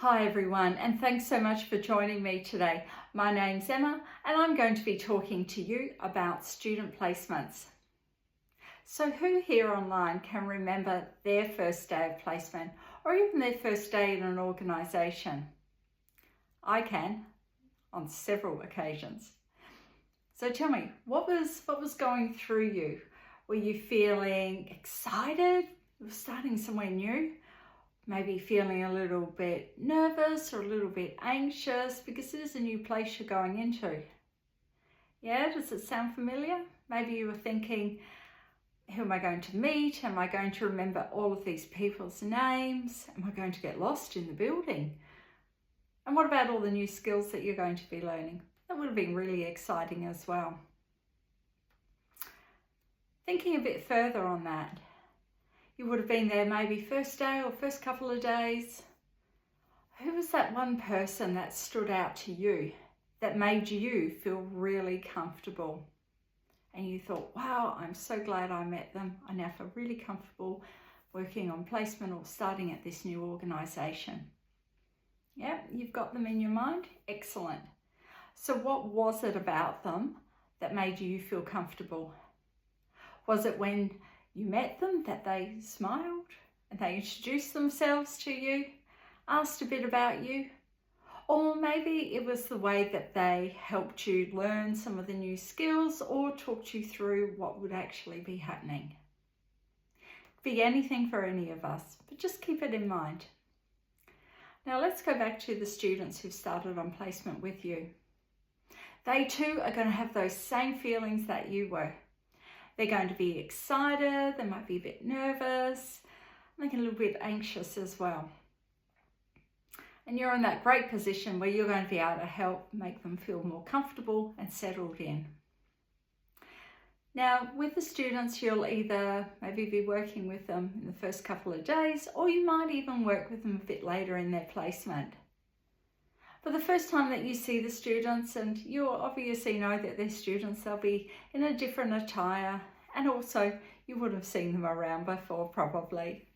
Hi everyone, and thanks so much for joining me today. My name's Emma and I'm going to be talking to you about student placements. So who here online can remember their first day of placement or even their first day in an organisation? I can, on several occasions. So tell me, what was going through you? Were you feeling excited? You were starting somewhere new? Maybe feeling a little bit nervous or a little bit anxious because it is a new place you're going into. Yeah, does it sound familiar? Maybe you were thinking, who am I going to meet? Am I going to remember all of these people's names? Am I going to get lost in the building? And what about all the new skills that you're going to be learning? That would have been really exciting as well. Thinking a bit further on that, you would have been there maybe first day or first couple of days. Who was that one person that stood out to you, that made you feel really comfortable? And you thought, wow, I'm so glad I met them. I now feel really comfortable working on placement or starting at this new organisation. Yeah, you've got them in your mind? Excellent. So what was it about them that made you feel comfortable? Was it when you met them that they smiled and they introduced themselves to you, asked a bit about you? Or maybe it was the way that they helped you learn some of the new skills or talked you through what would actually be happening. Be anything for any of us, but just keep it in mind. Now let's go back to the students who started on placement with you. They too are going to have those same feelings that you were. They're going to be excited, they might be a bit nervous, and a little bit anxious as well. And you're in that great position where you're going to be able to help make them feel more comfortable and settled in. Now, with the students, you'll either maybe be working with them in the first couple of days, or you might even work with them a bit later in their placement. But the first time that you see the students, and you'll obviously know that they're students, they'll be in a different attire, and also you would have seen them around before probably.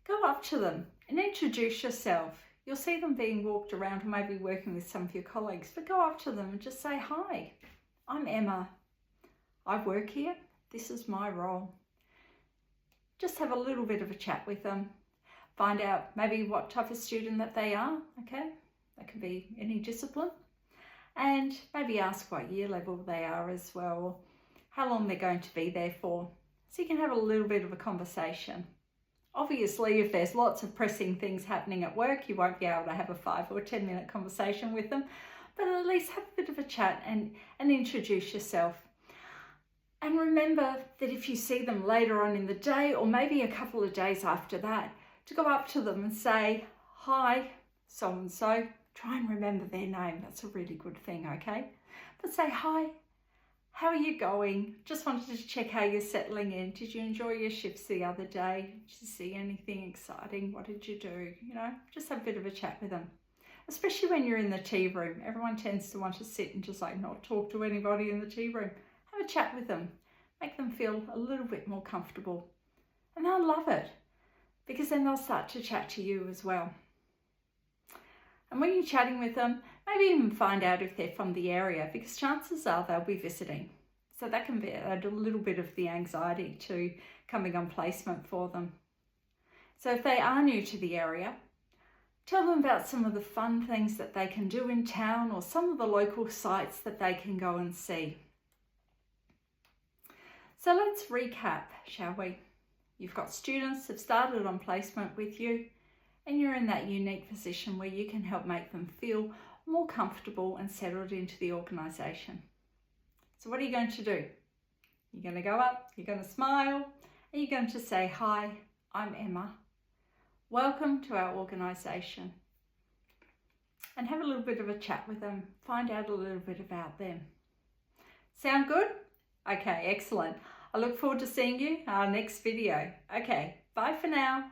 Go up to them and introduce yourself. You'll see them being walked around or maybe working with some of your colleagues, but go up to them and just say, hi, I'm Emma. I work here. This is my role. Just have a little bit of a chat with them. Find out maybe what type of student that they are, okay? That could be any discipline, and maybe ask what year level they are as well, how long they're going to be there for, so you can have a little bit of a conversation. Obviously, if there's lots of pressing things happening at work, you won't be able to have a 5 or 10 minute conversation with them, but at least have a bit of a chat and introduce yourself. And remember that if you see them later on in the day, or maybe a couple of days after that, to go up to them and say, hi, so-and-so. Try and remember their name. That's a really good thing, okay? But say, hi, how are you going? Just wanted to check how you're settling in. Did you enjoy your shifts the other day? Did you see anything exciting? What did you do? You know, just have a bit of a chat with them. Especially when you're in the tea room. Everyone tends to want to sit and just like not talk to anybody in the tea room. Have a chat with them. Make them feel a little bit more comfortable. And they'll love it, because then they'll start to chat to you as well. And when you're chatting with them, maybe even find out if they're from the area, because chances are they'll be visiting. So that can be a little bit of the anxiety to coming on placement for them. So if they are new to the area, tell them about some of the fun things that they can do in town or some of the local sites that they can go and see. So let's recap, shall we? You've got students who've started on placement with you, and you're in that unique position where you can help make them feel more comfortable and settled into the organisation. So what are you going to do? You're going to go up, you're going to smile, and you're going to say, hi, I'm Emma. Welcome to our organisation. And have a little bit of a chat with them. Find out a little bit about them. Sound good? Okay, excellent. I look forward to seeing you in our next video. Okay, bye for now.